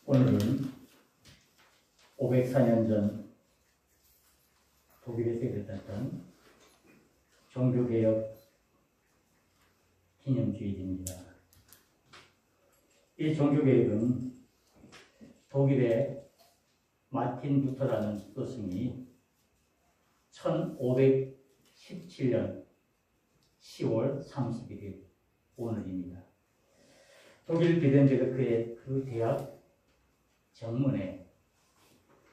오늘은 504년 전 독일에서 일어났던 종교개혁 기념주일입니다. 이 종교개혁은 독일의 마틴 루터라는 스승이 1517년 10월 31일 오늘입니다. 독일 비덴베르크의 그 대학 정문에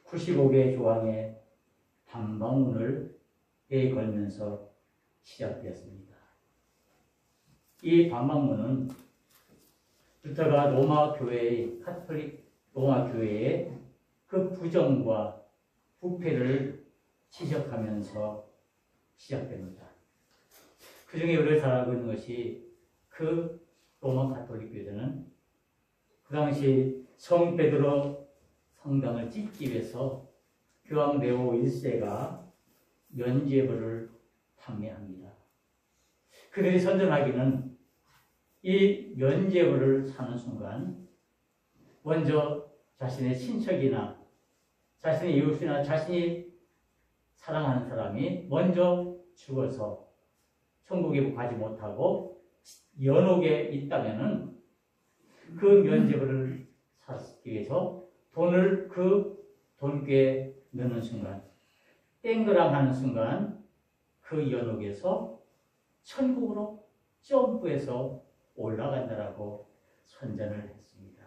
95개 조항의 방방문을 걸면서 시작되었습니다. 이 방방문은 루터가 로마 교회의 카톨릭 로마 교회의 그 부정과 부패를 지적하면서 시작됩니다. 그 중에 우리가 잘 알고 있는 것이 그 로마 카톨릭 교회는 그 당시 성 베드로 성당을 짓기 위해서 교황 레오 1세가 면죄부를 판매합니다. 그들이 선전하기는 이 면죄부를 사는 순간 먼저 자신의 친척이나 자신의 이웃이나 자신이 사랑하는 사람이 먼저 죽어서 천국에 가지 못하고 연옥에 있다면은 그 면죄부를 사기 위해서 돈을 그 돈꾀에 넣는 순간, 땡그랑 하는 순간 그 연옥에서 천국으로 점프해서 올라간다라고 선전을 했습니다.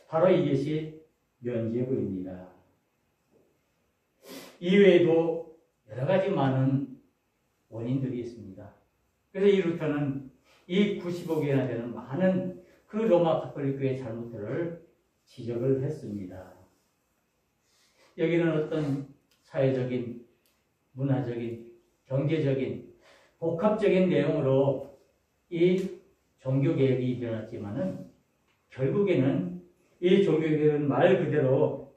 바로 이것이 면죄부입니다. 이외에도 여러 가지 많은 원인들이 있습니다. 그래서 이 루터는 이 95개나 되는 많은 그 로마 카톨릭 교회의 잘못들을 지적을 했습니다. 여기는 어떤 사회적인, 문화적인, 경제적인, 복합적인 내용으로 이 종교개혁이 일어났지만은 결국에는 이 종교개혁은 말 그대로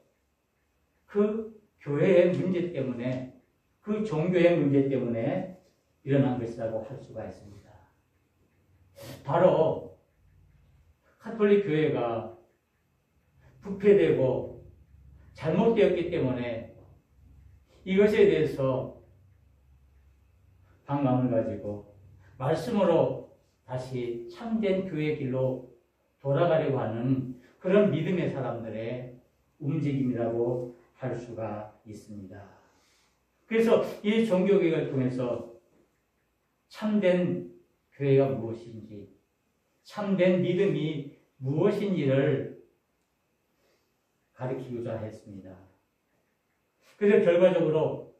그 교회의 문제 때문에, 그 종교의 문제 때문에 일어난 것이라고 할 수가 있습니다. 바로 카톨릭 교회가 부패되고 잘못되었기 때문에 이것에 대해서 방망을 가지고 말씀으로 다시 참된 교회 길로 돌아가려고 하는 그런 믿음의 사람들의 움직임이라고 할 수가 있습니다. 그래서 이 종교개혁을 통해서 참된 교회가 무엇인지, 참된 믿음이 무엇인지를 가르치고자 했습니다. 그래서 결과적으로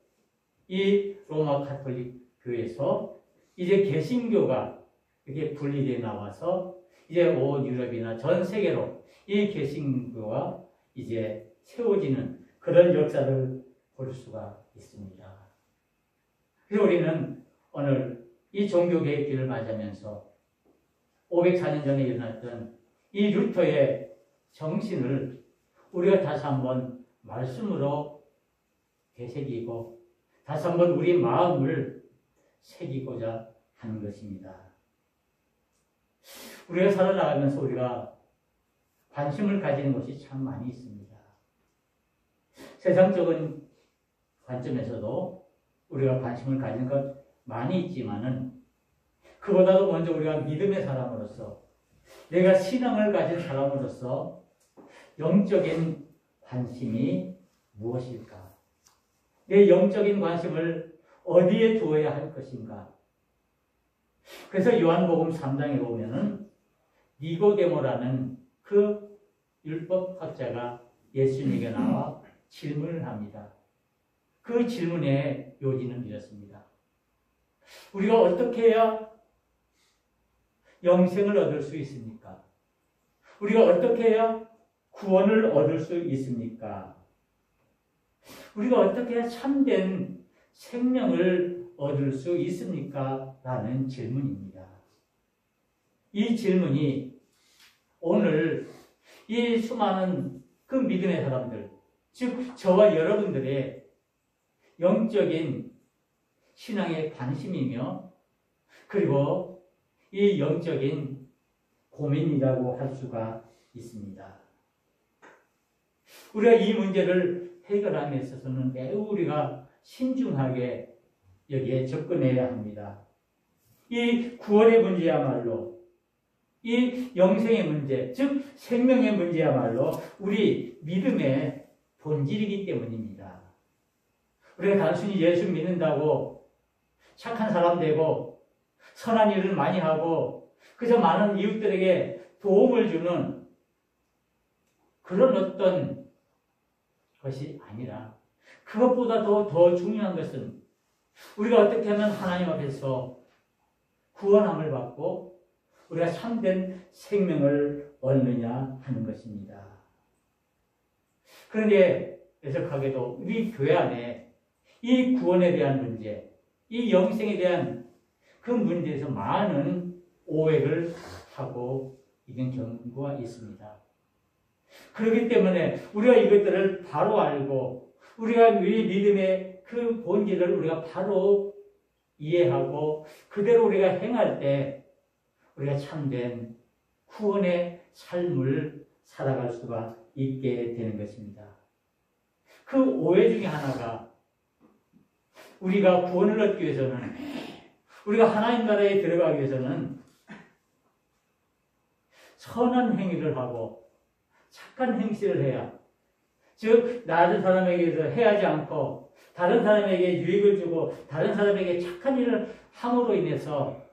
이 로마 카톨릭 교회에서 이제 개신교가 이렇게 분리되어 나와서 이제 온 유럽이나 전 세계로 이 개신교가 이제 세워지는 그런 역사를 볼 수가 있습니다. 그래서 우리는 오늘 이 종교개혁기를 맞으면서 504년 전에 일어났던 이 루터의 정신을 우리가 다시 한번 말씀으로 되새기고 다시 한번 우리 마음을 새기고자 하는 것입니다. 우리가 살아나가면서 우리가 관심을 가지는 것이 참 많이 있습니다. 세상적인 관점에서도 우리가 관심을 가지는 것 많이 있지만은 그보다도 먼저 우리가 믿음의 사람으로서, 내가 신앙을 가진 사람으로서 영적인 관심이 무엇일까? 내 영적인 관심을 어디에 두어야 할 것인가? 그래서 요한복음 3장에 보면은 니고데모라는 그 율법학자가 예수님에게 나와 질문을 합니다. 그 질문의 요지는 이렇습니다. 우리가 어떻게 해야 영생을 얻을 수 있습니까? 우리가 어떻게 해야 구원을 얻을 수 있습니까? 우리가 어떻게 해야 참된 생명을 얻을 수 있습니까? 라는 질문입니다. 이 질문이 오늘 이 수많은 그 믿음의 사람들, 즉 저와 여러분들의 영적인 신앙의 관심이며 그리고 이 영적인 고민이라고 할 수가 있습니다. 우리가 이 문제를 해결함에 있어서는 매우 우리가 신중하게 여기에 접근해야 합니다. 이 구원의 문제야말로, 이 영생의 문제, 즉 생명의 문제야말로 우리 믿음의 본질이기 때문입니다. 우리가 단순히 예수 믿는다고 착한 사람 되고 선한 일을 많이 하고 그저 많은 이웃들에게 도움을 주는 그런 어떤 것이 아니라, 그것보다 더 중요한 것은 우리가 어떻게 하면 하나님 앞에서 구원함을 받고 우리가 참된 생명을 얻느냐 하는 것입니다. 그런데 애석하게도 우리 교회 안에 이 구원에 대한 문제, 이 영생에 대한 그 문제에서 많은 오해를 하고 있는 경우가 있습니다. 그렇기 때문에 우리가 이것들을 바로 알고 우리가 우리 믿음의 그 본질을 우리가 바로 이해하고 그대로 우리가 행할 때 우리가 참된 구원의 삶을 살아갈 수가 있게 되는 것입니다. 그 오해 중에 하나가, 우리가 구원을 얻기 위해서는, 우리가 하나님 나라에 들어가기 위해서는 선한 행위를 하고 착한 행실을 해야, 즉 다른 사람에게서 해하지 않고 다른 사람에게 유익을 주고 다른 사람에게 착한 일을 함으로 인해서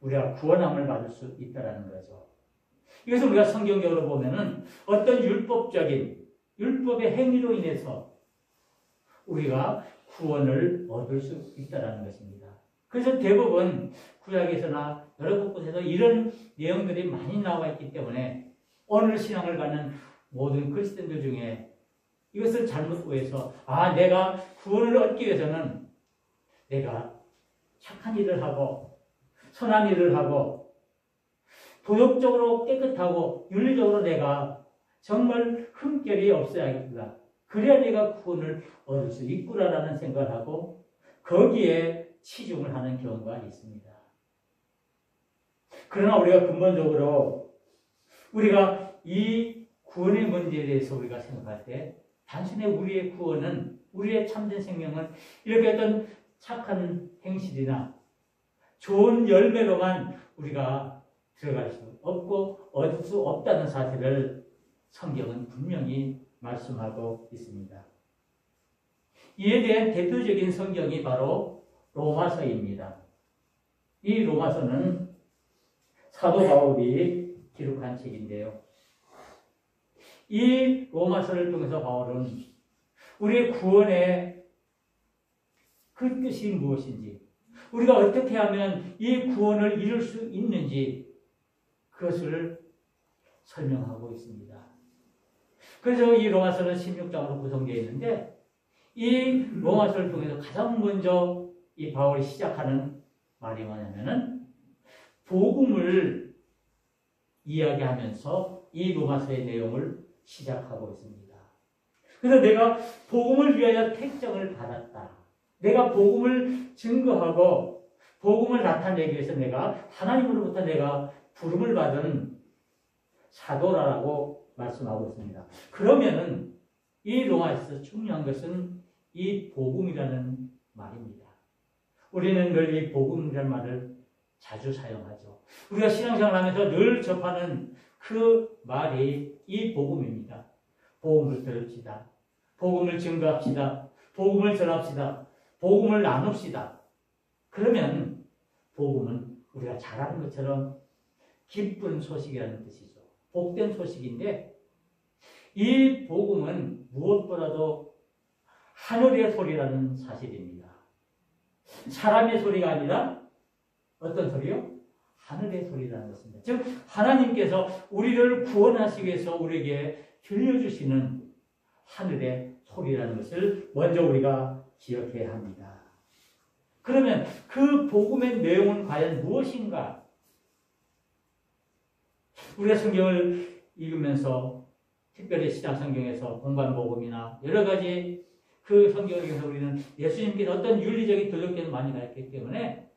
우리가 구원함을 받을 수 있다는 거죠. 이것을 우리가 성경적으로 보면은 어떤 율법의 행위로 인해서 우리가 구원을 얻을 수 있다는 것입니다. 그래서 대부분 구약에서나 여러 곳에서 이런 내용들이 많이 나와 있기 때문에 오늘 신앙을 갖는 모든 그리스도인들 중에 이것을 잘못 오해해서, 내가 구원을 얻기 위해서는 내가 착한 일을 하고 선한 일을 하고 도덕적으로 깨끗하고 윤리적으로 내가 정말 흠결이 없어야겠구나, 그래야 내가 구원을 얻을 수 있구나라는 생각을 하고 거기에 치중을 하는 경우가 있습니다. 그러나 우리가 근본적으로 우리가 이 구원의 문제에 대해서 우리가 생각할 때 단순히 우리의 구원은, 우리의 참된 생명은 이렇게 어떤 착한 행실이나 좋은 열매로만 우리가 들어갈 수 없고 얻을 수 없다는 사실을 성경은 분명히 말씀하고 있습니다. 이에 대한 대표적인 성경이 바로 로마서입니다. 이 로마서는 사도 바울이 기록한 책인데요. 이 로마서를 통해서 바울은 우리의 구원의 그 뜻이 무엇인지, 우리가 어떻게 하면 이 구원을 이룰 수 있는지 그것을 설명하고 있습니다. 그래서 이 로마서는 16장으로 구성되어 있는데, 이 로마서를 통해서 가장 먼저 이 바울이 시작하는 말이 뭐냐면은 복음을 이야기하면서 이 로마서의 내용을 시작하고 있습니다. 그래서 내가 복음을 위하여 택정을 받았다, 내가 복음을 증거하고 복음을 나타내기 위해서 내가 하나님으로부터 내가 부름을 받은 사도라고 말씀하고 있습니다. 그러면은 이 로마에서 중요한 것은 이 복음이라는 말입니다. 우리는 늘 이 복음이라는 말을 자주 사용하죠. 우리가 신앙생활을 하면서 늘 접하는 그 말이 이 복음입니다. 복음을 들읍시다, 복음을 증거합시다, 복음을 전합시다, 복음을 나눕시다. 그러면 복음은 우리가 잘 아는 것처럼 기쁜 소식이라는 뜻이죠. 복된 소식인데, 이 복음은 무엇보다도 하늘의 소리라는 사실입니다. 사람의 소리가 아니라 어떤 소리요? 하늘의 소리라는 것입니다. 즉 하나님께서 우리를 구원하시기 위해서 우리에게 들려주시는 하늘의 소리라는 것을 먼저 우리가 기억해야 합니다. 그러면 그 복음의 내용은 과연 무엇인가? 우리가 성경을 읽으면서 특별히 시장 성경에서 공간 복음이나 여러 가지 그 성경을 읽으면서 우리는 예수님께서 어떤 윤리적인 도덕견을 많이 가르쳤기 때문에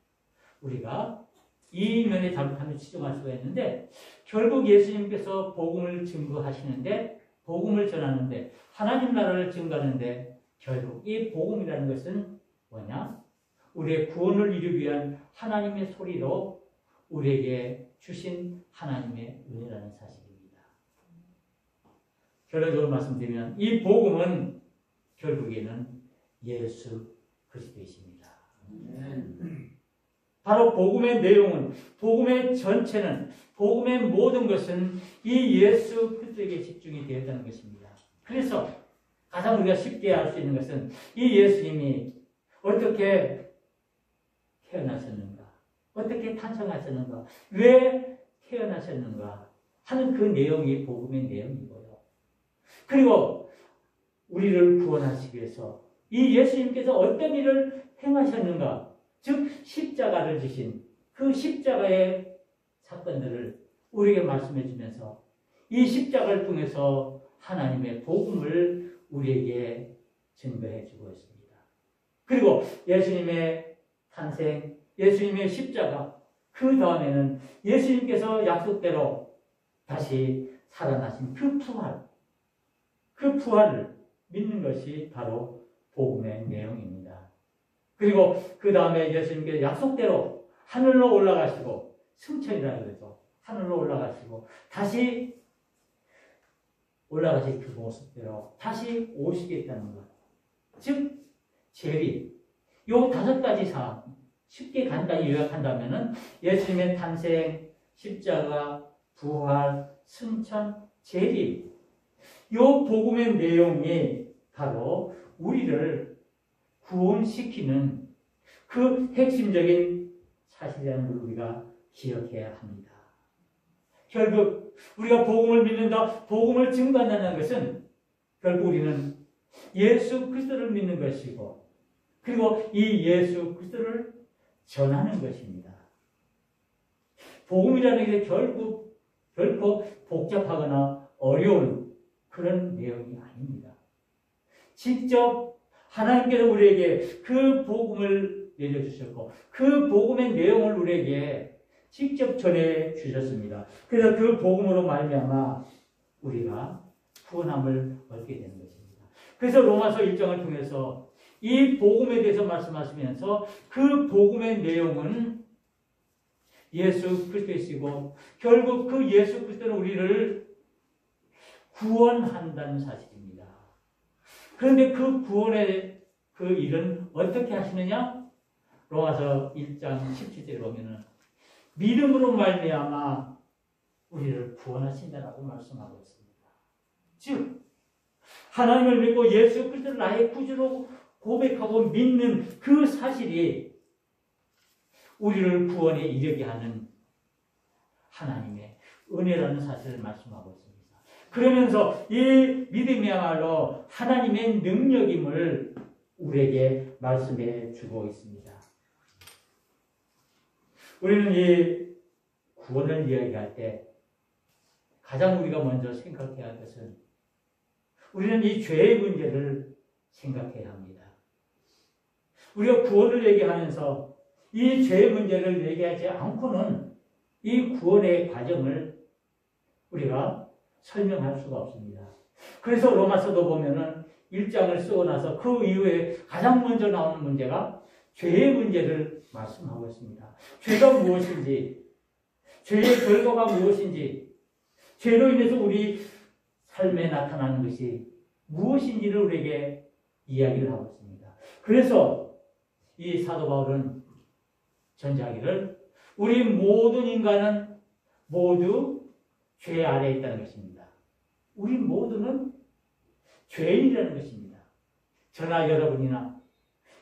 우리가 이 면에 잘못하면 치중할 수가 있는데, 결국 예수님께서 복음을 증거하시는데 복음을 전하는데 하나님 나라를 증거하는데 결국 이 복음이라는 것은 뭐냐? 우리의 구원을 이루기 위한 하나님의 소리로 우리에게 주신 하나님의 은혜라는 사실입니다. 결론적으로 말씀드리면 이 복음은 결국에는 예수 그리스도이십니다. 바로 복음의 내용은, 복음의 전체는, 복음의 모든 것은 이 예수 그리스도에게 집중이 되었다는 것입니다. 그래서 가장 우리가 쉽게 알 수 있는 것은 이 예수님이 어떻게 태어나셨는가, 어떻게 탄생하셨는가, 왜 태어나셨는가 하는 그 내용이 복음의 내용이고요. 그리고 우리를 구원하시기 위해서 이 예수님께서 어떤 일을 행하셨는가, 즉 십자가를 지신 그 십자가의 사건들을 우리에게 말씀해 주면서 이 십자가를 통해서 하나님의 복음을 우리에게 증거해 주고 있습니다. 그리고 예수님의 탄생, 예수님의 십자가, 그 다음에는 예수님께서 약속대로 다시 살아나신 그 부활, 그 부활을 믿는 것이 바로 복음의 내용입니다. 그리고 그 다음에 예수님께서 약속대로 하늘로 올라가시고, 승천이라고 그러죠. 하늘로 올라가시고 다시 올라가실 그 모습대로 다시 오시겠다는 것. 즉 재림. 요 5가지 사항 쉽게 간단히 요약한다면은 예수님의 탄생, 십자가, 부활, 승천, 재림. 요 복음의 내용이 바로 우리를 구원시키는 그 핵심적인 사실이라는 걸 우리가 기억해야 합니다. 결국 우리가 복음을 믿는다, 복음을 증거한다는 것은 결국 우리는 예수 그리스도를 믿는 것이고, 그리고 이 예수 그리스도를 전하는 것입니다. 복음이라는 게 결코 복잡하거나 어려운 그런 내용이 아닙니다. 직접 하나님께서 우리에게 그 복음을 내려주셨고 그 복음의 내용을 우리에게 직접 전해 주셨습니다. 그래서 그 복음으로 말미암아 우리가 구원함을 얻게 되는 것입니다. 그래서 로마서 1장을 통해서 이 복음에 대해서 말씀하시면서 그 복음의 내용은 예수 그리스도이시고 결국 그 예수 그리스도는 우리를 구원한다는 사실입니다. 그런데 그 구원의 그 일은 어떻게 하시느냐? 로마서 1장 17절에 보면은 믿음으로 말미암아 우리를 구원하신다라고 말씀하고 있습니다. 즉 하나님을 믿고 예수 그리스도를 나의 구주로 고백하고 믿는 그 사실이 우리를 구원에 이르게 하는 하나님의 은혜라는 사실을 말씀하고 있습니다. 그러면서 이 믿음이야말로 하나님의 능력임을 우리에게 말씀해 주고 있습니다. 우리는 이 구원을 이야기할 때 가장 우리가 먼저 생각해야 할 것은 우리는 이 죄의 문제를 생각해야 합니다. 우리가 구원을 얘기하면서 이 죄의 문제를 얘기하지 않고는 이 구원의 과정을 우리가 설명할 수가 없습니다. 그래서 로마서도 보면은 1장을 쓰고 나서 그 이후에 가장 먼저 나오는 문제가 죄의 문제를 말씀하고 있습니다. 죄가 무엇인지, 죄의 결과가 무엇인지, 죄로 인해서 우리 삶에 나타나는 것이 무엇인지를 우리에게 이야기를 하고 있습니다. 그래서 이 사도 바울은 전자기를 우리 모든 인간은 모두 죄 아래에 있다는 것입니다. 우리 모두는 죄인이라는 것입니다. 저나 여러분이나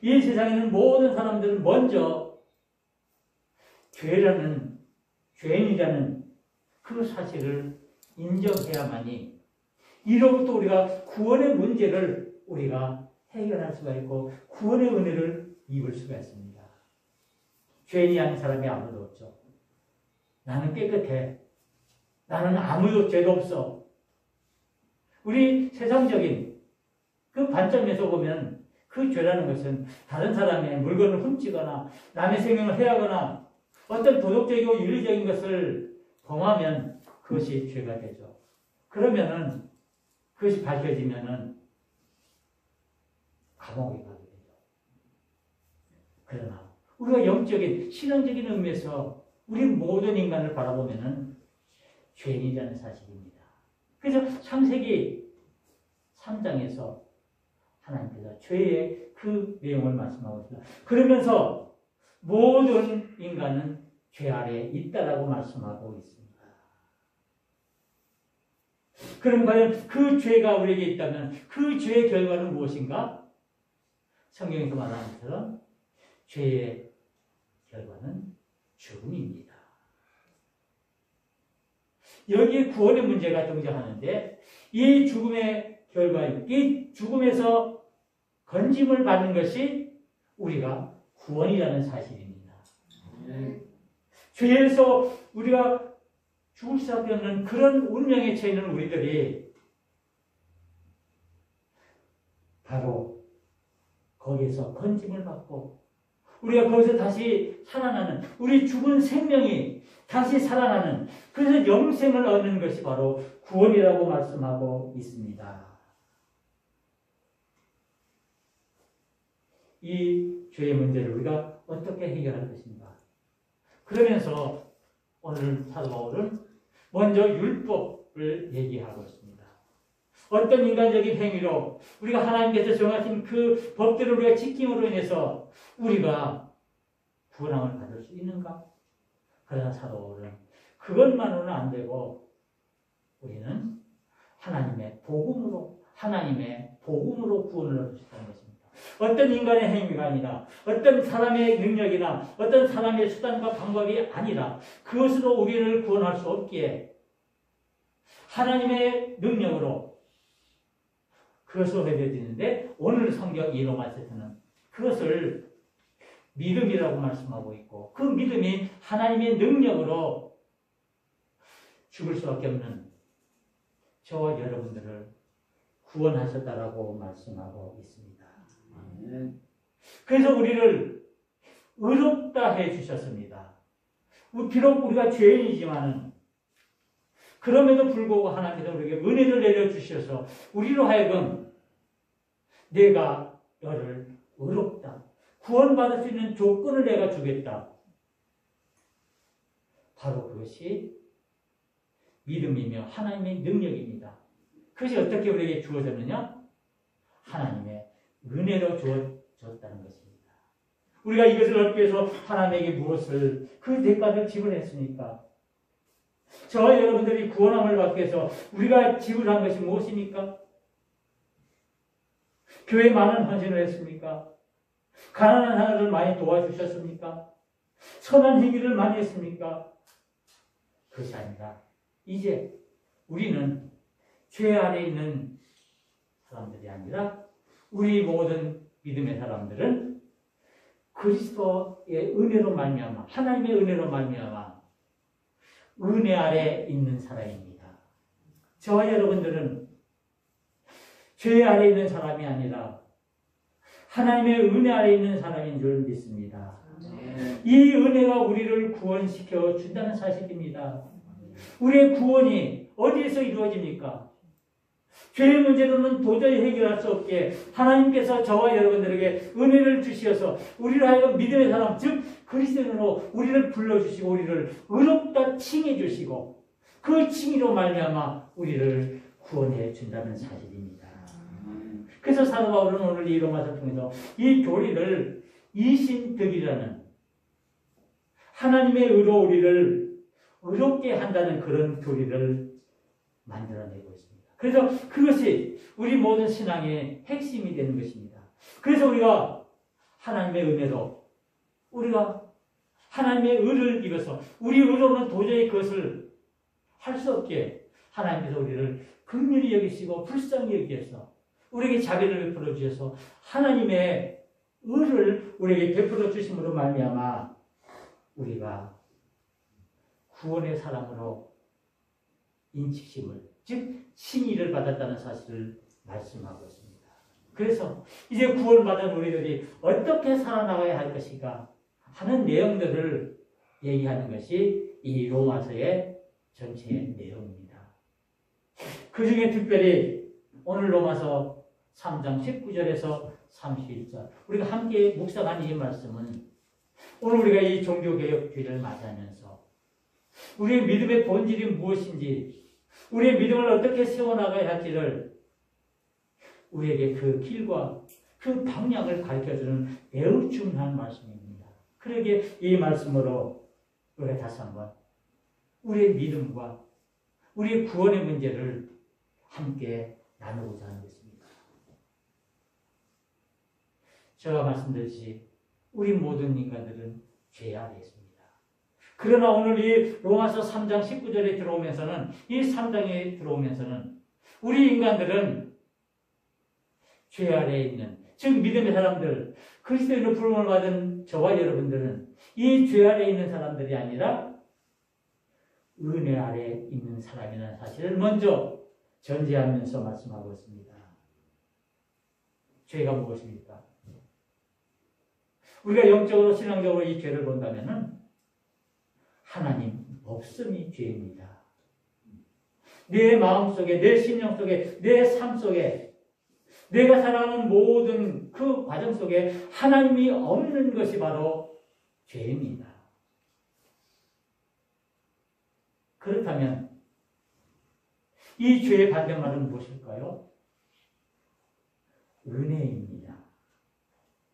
이 세상에는 모든 사람들은 먼저 죄인이라는 그 사실을 인정해야만이 이로부터 우리가 구원의 문제를 우리가 해결할 수가 있고 구원의 은혜를 입을 수가 있습니다. 죄인이 아닌 사람이 아무도 없죠. 나는 깨끗해. 나는 아무도 죄도 없어. 우리 세상적인 그 관점에서 보면 그 죄라는 것은 다른 사람의 물건을 훔치거나 남의 생명을 해하거나 어떤 도덕적이고 윤리적인 것을 범하면 그것이 죄가 되죠. 그러면은 그것이 밝혀지면은 감옥에 가게 되죠. 그러나 우리가 영적인 신앙적인 의미에서 우리 모든 인간을 바라보면은 죄인이라는 사실입니다. 그래서 창세기 3장에서 하나님께서 죄의 그 내용을 말씀하고 있습니다. 그러면서 모든 인간은 죄 아래에 있다라고 말씀하고 있습니다. 그럼 과연 그 죄가 우리에게 있다면 그 죄의 결과는 무엇인가? 성경에서 말하는 것처럼 죄의 결과는 죽음입니다. 여기에 구원의 문제가 등장하는데 이 죽음의 결과, 이 죽음에서 건짐을 받는 것이 우리가 구원이라는 사실입니다. 죄에서 우리가 죽을 수밖에 없는 그런 운명에 처해 있는 우리들이 바로 거기에서 건짐을 받고 우리가 거기서 다시 살아나는, 우리 죽은 생명이 다시 살아나는, 그래서 영생을 얻는 것이 바로 구원이라고 말씀하고 있습니다. 이 죄의 문제를 우리가 어떻게 해결할 것인가? 그러면서 오늘 사도 바울은 먼저 율법을 얘기하고 있습니다. 어떤 인간적인 행위로 우리가 하나님께서 정하신 그 법들을 우리가 지킴으로 인해서 우리가 구원함을 받을 수 있는가? 그러나 사도 바울은 그것만으로는 안 되고 우리는 하나님의 복음으로 구원을 얻을 수 있다는 것입니다. 어떤 인간의 행위가 아니라 어떤 사람의 능력이나 어떤 사람의 수단과 방법이 아니라 그것으로 우리를 구원할 수 없기에 하나님의 능력으로 그것으로 해결되는데 오늘 성경 이 로마서에서는 그것을 믿음이라고 말씀하고 있고 그 믿음이 하나님의 능력으로 죽을 수밖에 없는 저와 여러분들을 구원하셨다라고 말씀하고 있습니다. 그래서 우리를 의롭다 해주셨습니다. 비록 우리가 죄인이지만은 그럼에도 불구하고 하나님께서 우리에게 은혜를 내려주셔서 우리로 하여금 내가 너를 의롭다, 구원받을 수 있는 조건을 내가 주겠다. 바로 그것이 믿음이며 하나님의 능력입니다. 그것이 어떻게 우리에게 주어졌느냐? 하나님의 은혜로 주어졌다는 것입니다. 우리가 이것을 얻기 위해서 하나님에게 무엇을 그 대가를 지불했습니까? 저와 여러분들이 구원함을 받기 위해서 우리가 지불한 것이 무엇입니까? 교회 많은 헌신을 했습니까? 가난한 하나를 많이 도와주셨습니까? 선한 행위를 많이 했습니까? 그것이 아니라 이제 우리는 죄 아래 있는 사람들이 아니라 우리 모든 믿음의 사람들은 그리스도의 은혜로 말미암아 하나님의 은혜로 말미암아 은혜 아래 있는 사람입니다. 저와 여러분들은 죄 아래 있는 사람이 아니라 하나님의 은혜 아래 있는 사람인 줄 믿습니다. 이 은혜가 우리를 구원시켜 준다는 사실입니다. 우리의 구원이 어디에서 이루어집니까? 죄의 문제로는 도저히 해결할 수 없게 하나님께서 저와 여러분들에게 은혜를 주시어서 우리를 하여금 믿음의 사람, 즉 그리스도인으로 우리를 불러주시고 우리를 의롭다 칭해 주시고 그 칭의로 말미암아 우리를 구원해 준다는 사실입니다. 그래서 사도 바울은 오늘 이 로마서를 통해서 이 교리를 이신득이라는 하나님의 의로 우리를 의롭게 한다는 그런 교리를 만들어내고 있습니다. 그래서 그것이 우리 모든 신앙의 핵심이 되는 것입니다. 그래서 우리가 하나님의 은혜로 우리가 하나님의 의를 입어서 우리 의로는 도저히 그것을 할 수 없게 하나님께서 우리를 긍휼히 여기시고 불쌍히 여기셔서 우리에게 자비를 베풀어 주셔서 하나님의 의를 우리에게 베풀어 주심으로 말미암아 우리가 구원의 사람으로 인치심을 즉 칭의를 받았다는 사실을 말씀하고 있습니다. 그래서 이제 구원받은 우리들이 어떻게 살아나가야 할 것인가 하는 내용들을 얘기하는 것이 이 로마서의 전체의 내용입니다. 그 중에 특별히 오늘 로마서 3장 19절에서 31절 우리가 함께 묵상한 이 말씀은 오늘 우리가 이 종교개혁주의를 맞이하면서 우리의 믿음의 본질이 무엇인지 우리의 믿음을 어떻게 세워나가야 할지를 우리에게 그 길과 그 방향을 가르쳐주는 매우 중요한 말씀입니다. 그러기에 이 말씀으로 우리가 다시 한번 우리의 믿음과 우리의 구원의 문제를 함께 나누고자 하는 것입니다. 제가 말씀드렸듯이 우리 모든 인간들은 죄 아래에 있습니다. 그러나 오늘 이 로마서 3장 19절에 들어오면서는 이 3장에 들어오면서는 우리 인간들은 죄 아래에 있는 즉 믿음의 사람들 그리스도인으로 부름을 받은 저와 여러분들은 이 죄 아래에 있는 사람들이 아니라 은혜 아래에 있는 사람이라는 사실을 먼저 전제하면서 말씀하고 있습니다. 죄가 무엇입니까? 우리가 영적으로 신앙적으로 이 죄를 본다면은 하나님 없음이 죄입니다. 내 마음속에 내 심령 속에 내 삶 속에 내가 살아가는 모든 그 과정 속에 하나님이 없는 것이 바로 죄입니다. 그렇다면 이 죄의 반대말은 무엇일까요? 은혜입니다.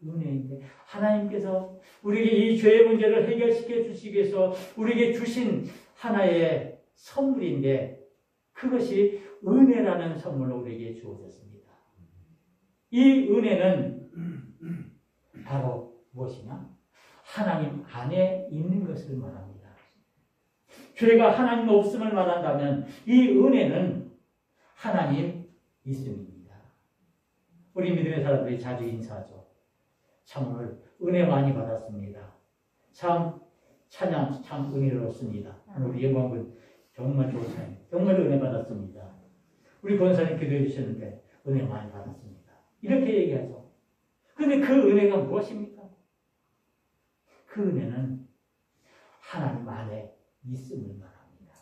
은혜인데 하나님께서 우리에게 이 죄의 문제를 해결시켜 주시기 위해서 우리에게 주신 하나의 선물인데 그것이 은혜라는 선물로 우리에게 주어졌습니다. 이 은혜는 바로 무엇이냐? 하나님 안에 있는 것을 말합니다. 죄가 하나님 없음을 말한다면 이 은혜는 하나님 있음입니다. 우리 믿음의 사람들이 자주 인사하죠. 참 오늘 은혜 많이 받았습니다. 참 찬양 참 은혜로웠습니다. 우리 영광군 정말 좋은 찬양, 정말 은혜 받았습니다. 우리 권사님 기도해 주셨는데 은혜 많이 받았습니다. 이렇게 얘기하죠. 그런데 그 은혜가 무엇입니까? 그 은혜는 하나님 안에 있음을 말합니다.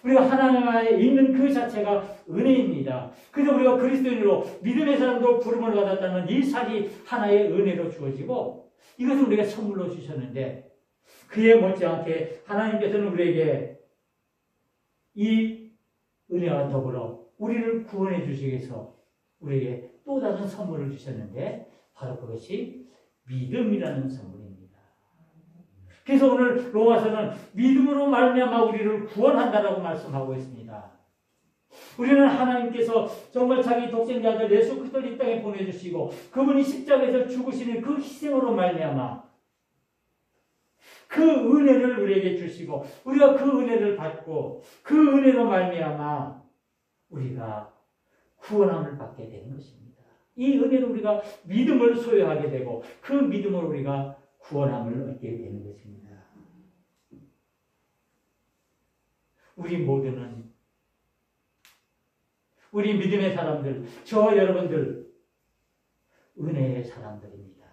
우리가 하나님 안에 있는 그 자체가 은혜입니다. 그래서 우리가 그리스도인으로 믿음의 사람도 부름을 받았다는 이 사실이 하나의 은혜로 주어지고 이것을 우리가 선물로 주셨는데 그에 못지않게 하나님께서는 우리에게 이 은혜와 더불어 우리를 구원해 주시기 위해서 우리에게 또 다른 선물을 주셨는데 바로 그것이 믿음이라는 선물입니다. 그래서 오늘 로마서는 믿음으로 말미암아 우리를 구원한다라고 말씀하고 있습니다. 우리는 하나님께서 정말 자기 독생자 아들 예수 그리스도를 이 땅에 보내주시고 그분이 십자가에서 죽으시는 그 희생으로 말미암아 그 은혜를 우리에게 주시고 우리가 그 은혜를 받고 그 은혜로 말미암아 우리가 구원함을 받게 되는 것입니다. 이 은혜로 우리가 믿음을 소유하게 되고 그 믿음으로 우리가 구원함을 얻게 되는 것입니다. 우리 모두는 우리 믿음의 사람들, 저와 여러분들 은혜의 사람들입니다.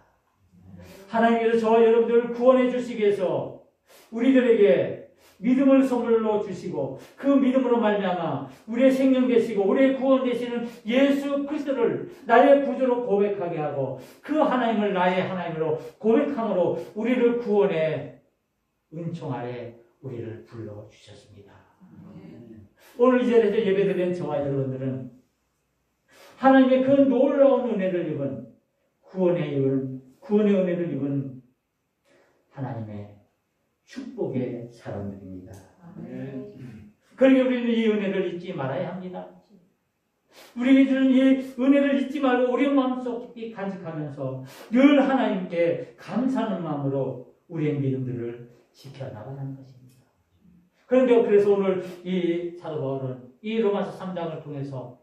하나님께서 저와 여러분들을 구원해 주시기 위해서 우리들에게 믿음을 선물로 주시고 그 믿음으로 말미암아 우리의 생명 되시고 우리의 구원 되시는 예수 그리스도를 나의 구주로 고백하게 하고 그 하나님을 나의 하나님으로 고백함으로 우리를 구원의 은총 아래 우리를 불러주셨습니다. 오늘 이 자리에서 예배드린 저와 여러분들은 하나님의 그 놀라운 은혜를 입은 구원의 은혜를 입은 하나님의 축복의 사람들입니다. 그러니까 우리는 이 은혜를 잊지 말아야 합니다. 우리에게 주는 이 은혜를 잊지 말고 우리 마음속 깊이 간직하면서 늘 하나님께 감사하는 마음으로 우리의 믿음들을 지켜나가는 것입니다. 그런데 그래서 오늘 이 사도 바울은 이 로마서 3장을 통해서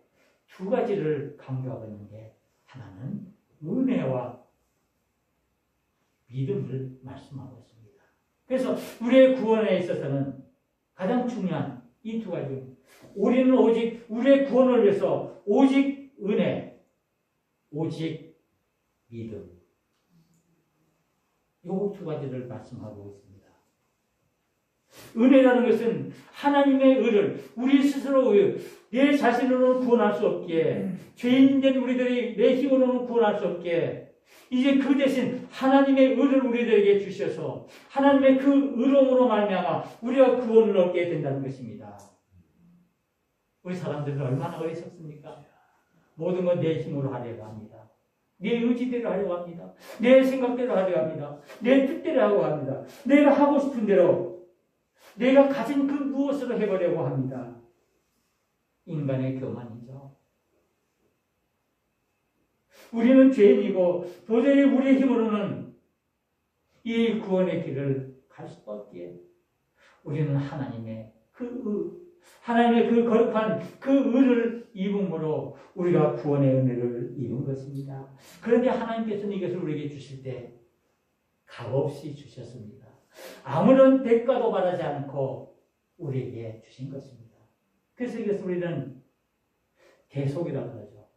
두 가지를 강조하고 있는데 하나는 은혜와 믿음을 말씀하고 있습니다. 그래서 우리의 구원에 있어서는 가장 중요한 이 두 가지. 우리는 오직 우리의 구원을 위해서 오직 은혜, 오직 믿음. 이 두 가지를 말씀하고 있습니다. 은혜라는 것은 하나님의 의를 우리 스스로 내 자신으로는 구원할 수 없기에, 죄인된 우리들이 내 힘으로는 구원할 수 없기에, 이제 그 대신 하나님의 의를 우리들에게 주셔서 하나님의 그 의로움으로 말미암아 우리가 구원을 얻게 된다는 것입니다. 우리 사람들은 얼마나 어리석습니까? 모든 건 내 힘으로 하려고 합니다. 내 의지대로 하려고 합니다. 내 생각대로 하려고 합니다. 내 뜻대로 하려고 합니다. 내가 하고 싶은 대로, 내가 가진 그 무엇으로 해보려고 합니다. 인간의 교만이죠. 우리는 죄인이고 도저히 우리의 힘으로는 이 구원의 길을 갈 수가 없기에 우리는 하나님의 그 거룩한 그 의를 입음으로 우리가 구원의 은혜를 입은 것입니다. 그런데 하나님께서는 이것을 우리에게 주실 때 값없이 주셨습니다. 아무런 대가도 바라지 않고 우리에게 주신 것입니다. 그래서 이것을 우리는 대속이라고 하죠.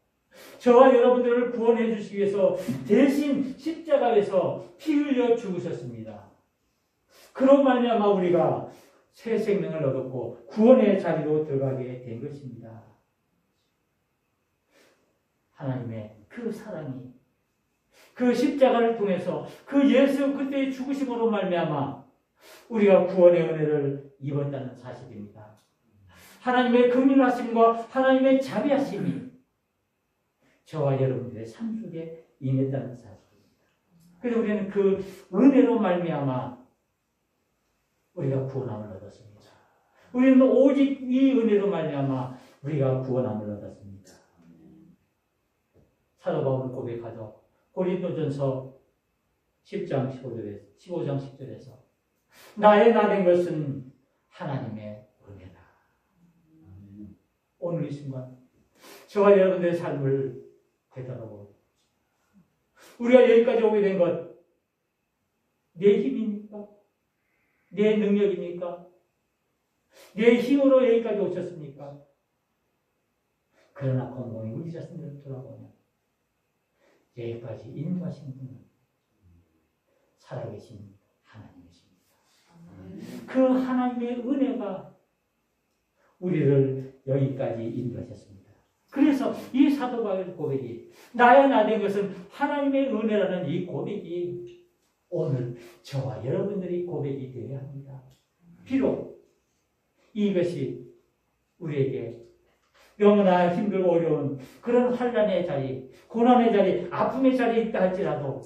저와 여러분들을 구원해 주시기 위해서 대신 십자가에서 피 흘려 죽으셨습니다. 그런 말미암아 우리가 새 생명을 얻었고 구원의 자리로 들어가게 된 것입니다. 하나님의 그 사랑이 그 십자가를 통해서 그 예수 그리스도의 죽으심으로 말미암아 우리가 구원의 은혜를 입었다는 사실입니다. 하나님의 긍휼하심과 하나님의 자비하심이 저와 여러분들의 삶 속에 임했다는 사실입니다. 그래서 우리는 그 은혜로 말미암아 우리가 구원함을 얻었습니다. 우리는 오직 이 은혜로 말미암아 우리가 구원함을 얻었습니다. 사도 바울은 고백하죠. 고린도전서 10장 10절에서 나의 나 된 것은 하나님의 은혜다. 오늘 이 순간 저와 여러분들의 삶을 되돌아보고 우리가 여기까지 오게 된 것 내 힘입니까? 내 능력입니까? 내 힘으로 여기까지 오셨습니까? 그러나 곰곰이 우리 자신을 돌아보면 여기까지 인도하신 분은 살아계신 하나님이십니다. 그 하나님의 은혜가 우리를 여기까지 인도하셨습니다. 그래서 이 사도 바울의 고백이 나의 나 된 것은 하나님의 은혜라는 이 고백이 오늘 저와 여러분들이 고백이 되어야 합니다. 비록 이것이 우리에게 너무나 힘들고 어려운 그런 환난의 자리, 고난의 자리, 아픔의 자리에 있다 할지라도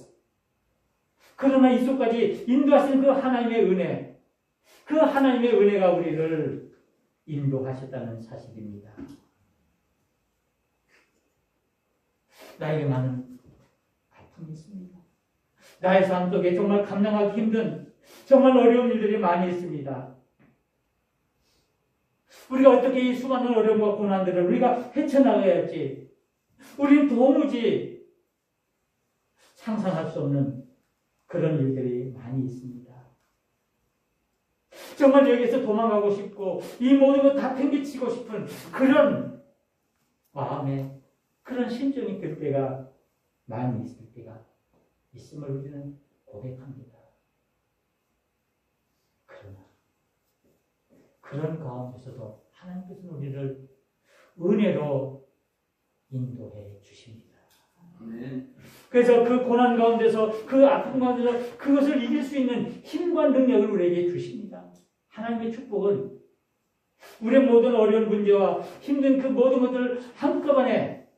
그러나 이 속까지 인도하시는 그 하나님의 은혜, 그 하나님의 은혜가 우리를 인도하셨다는 사실입니다. 나에게 많은 아픔이 있습니다. 나의 삶 속에 정말 감당하기 힘든 정말 어려운 일들이 많이 있습니다. 우리가 어떻게 이 수많은 어려움과 고난들을 우리가 헤쳐나가야 할지 우리는 도무지 상상할 수 없는 그런 일들이 많이 있습니다. 정말 여기서 도망가고 싶고 이 모든 것 다 팽개치고 싶은 그런 마음에 그런 심정이 들 때가 많이 있을 때가 있음을 우리는 고백합니다. 그러나 그런 가운데서도 하나님께서는 우리를 은혜로 인도해 주십니다. 그래서 그 고난 가운데서 그 아픔 가운데서 그것을 이길 수 있는 힘과 능력을 우리에게 주십니다. 하나님의 축복은 우리의 모든 어려운 문제와 힘든 그 모든 것들을 한꺼번에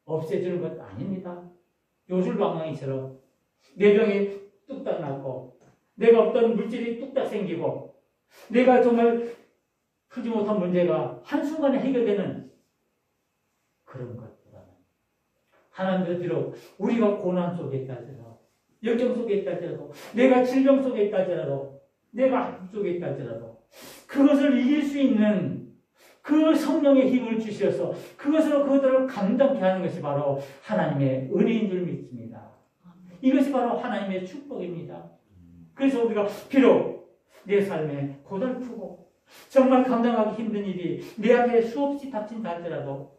없애주는 것 아닙니다. 요술방망이처럼 내 병이 뚝딱 낫고 내가 없던 물질이 뚝딱 생기고 내가 정말 풀지 못한 문제가 한순간에 해결되는 그런 것보다는 하나님께서 비록 우리가 고난 속에 있다 할지라도 역경 속에 있다 할지라도 내가 질병 속에 있다 할지라도 내가 아픔 속에 있다 할지라도 그것을 이길 수 있는 그 성령의 힘을 주셔서 그것으로 그것들을 감당케 하는 것이 바로 하나님의 은혜인 줄 믿습니다. 이것이 바로 하나님의 축복입니다. 그래서 우리가 비록 내 삶에 고달프고 정말 감당하기 힘든 일이 내 앞에 수없이 닥친다 할지라도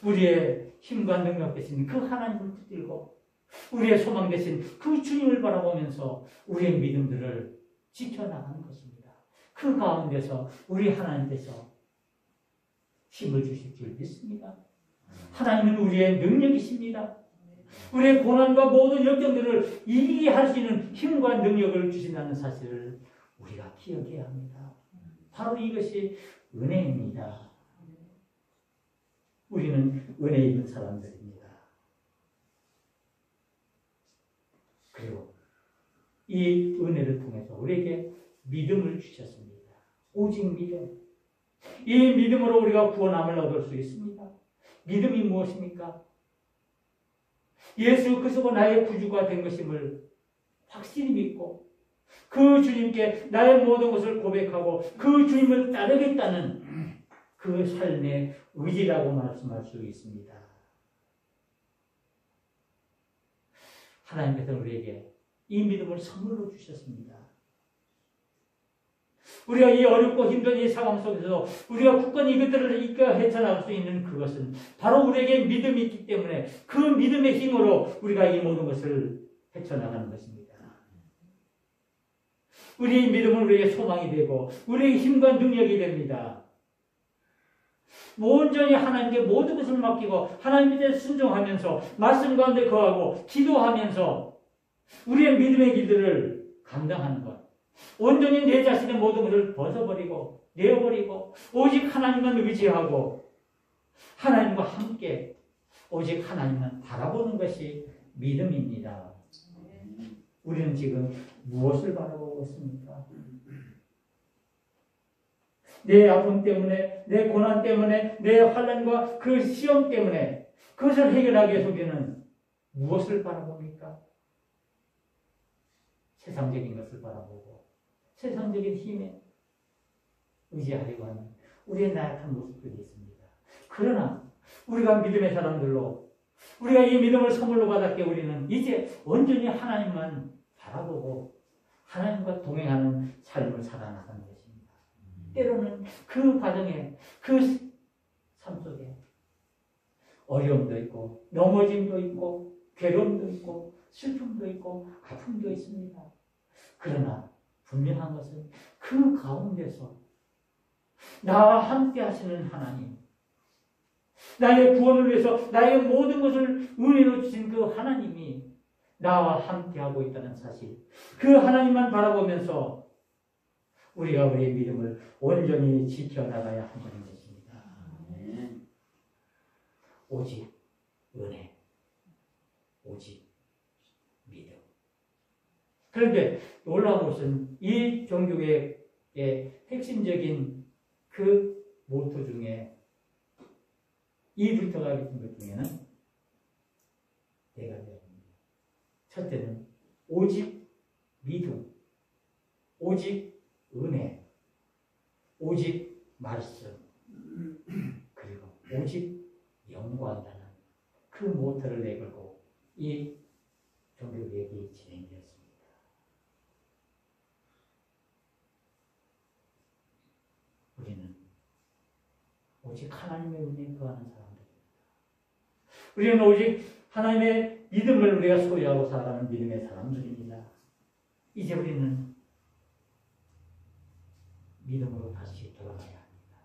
우리의 힘과 능력 대신 그 하나님을 붙들고 우리의 소망 대신 그 주님을 바라보면서 우리의 믿음들을 지켜나가는 것입니다. 그 가운데서 우리 하나님께서 힘을 주실 줄 믿습니다. 하나님은 우리의 능력이십니다. 우리의 고난과 모든 역경들을 이기게 할 수 있는 힘과 능력을 주신다는 사실을 우리가 기억해야 합니다. 바로 이것이 은혜입니다. 우리는 은혜 입은 사람들입니다. 그리고 이 은혜를 통해서 우리에게 믿음을 주셨습니다. 오직 믿음. 이 믿음으로 우리가 구원함을 얻을 수 있습니다. 믿음이 무엇입니까? 예수 그리스도가 나의 구주가 된 것임을 확실히 믿고 그 주님께 나의 모든 것을 고백하고 그 주님을 따르겠다는 그 삶의 의지라고 말씀할 수 있습니다. 하나님께서 우리에게 이 믿음을 선물로 주셨습니다. 우리가 이 어렵고 힘든 이 상황 속에서 우리가 굳건히 이것들을 이끌어 헤쳐나갈 수 있는 그것은 바로 우리에게 믿음이 있기 때문에 그 믿음의 힘으로 우리가 이 모든 것을 헤쳐나가는 것입니다. 우리의 믿음은 우리에게 소망이 되고 우리에게 힘과 능력이 됩니다. 온전히 하나님께 모든 것을 맡기고 하나님께 순종하면서 말씀 가운데 거하고 기도하면서 우리의 믿음의 길들을 감당하는 것. 온전히 내 자신의 모든 것을 벗어버리고 내어버리고 오직 하나님만 의지하고 하나님과 함께 오직 하나님만 바라보는 것이 믿음입니다. 우리는 지금 무엇을 바라보고 있습니까? 내 아픔 때문에, 내 고난 때문에, 내 환난과 그 시험 때문에 그것을 해결하기 위해서 우리는 무엇을 바라봅니까? 세상적인 것을 바라보고 세상적인 힘에 의지하려고 하는 우리의 나약한 모습들이 있습니다. 그러나 우리가 믿음의 사람들로 우리가 이 믿음을 선물로 받았기에 우리는 이제 온전히 하나님만 바라보고 하나님과 동행하는 삶을 살아나가는 것입니다. 때로는 그 과정에 그 삶 속에 어려움도 있고 넘어짐도 있고 괴로움도 있고 슬픔도 있고 아픔도 있습니다. 그러나 분명한 것은 그 가운데서 나와 함께 하시는 하나님, 나의 구원을 위해서 나의 모든 것을 은혜로 주신 그 하나님이 나와 함께하고 있다는 사실, 그 하나님만 바라보면서 우리가 우리의 믿음을 온전히 지켜나가야 한다는 것입니다. 오직 은혜, 오직 믿음. 그런데 놀라운 것은 이 종교의 핵심적인 그 모토 중에 이 불터가 있는 것 중에는 네 가지입니다. 첫째는 오직 믿음, 오직 은혜, 오직 말씀, 그리고 오직 영광이라는 그 모토를 내걸고 이 종교개혁이 진행되었습니다. 우리는 오직 하나님의 은혜에 거하는 사람들입니다. 우리는 오직 하나님의 믿음을 우리가 소유하고 살아가는 믿음의 사람들입니다. 이제 우리는 믿음으로 다시 돌아가야 합니다.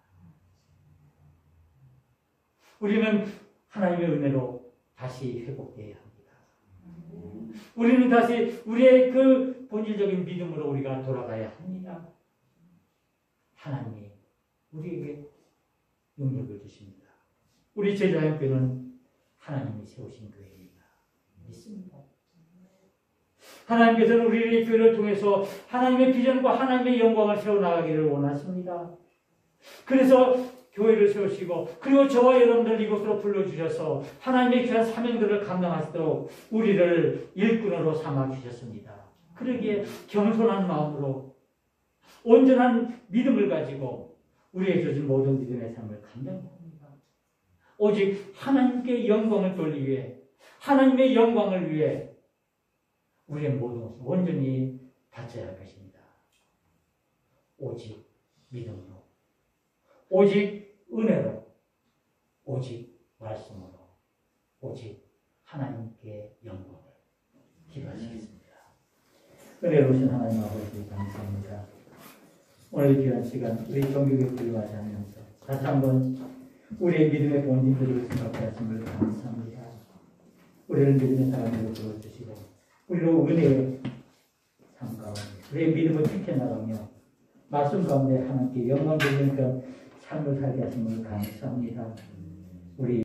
우리는 하나님의 은혜로 다시 회복되어야 합니다. 우리는 다시 우리의 그 본질적인 믿음으로 우리가 돌아가야 합니다. 하나님이 우리에게 능력을 주십니다. 우리 제자연교는 하나님이 세우신 교회입니다. 믿습니다. 하나님께서는 우리의 교회를 통해서 하나님의 비전과 하나님의 영광을 세워나가기를 원하십니다. 그래서 교회를 세우시고 그리고 저와 여러분들 이곳으로 불러주셔서 하나님의 귀한 사명들을 감당하시도록 우리를 일꾼으로 삼아주셨습니다. 그러기에 겸손한 마음으로 온전한 믿음을 가지고 우리의 주신 모든 믿음의 삶을 감당합니다. 오직 하나님께 영광을 돌리기 위해 하나님의 영광을 위해 우리의 모든 것을 온전히 바쳐야 할 것입니다. 오직 믿음으로, 오직 은혜로, 오직 말씀으로, 오직 하나님께 영광을 기도하시겠습니다. 은혜로우신 하나님 아버지 감사합니다. 오늘 귀한 시간 우리 종교교육을 맞이하면서 다시 한번 우리의 믿음의 본질들을 생각해 하심을 감사합니다. 우리를 믿음의 사람으로 불러주시고 우리로 은혜의 삶 가운데 우리의 믿음을 지켜나가며 말씀 가운데 하나님께 영광 돌리는 그런 삶을 살게 하심을 감사합니다. 우리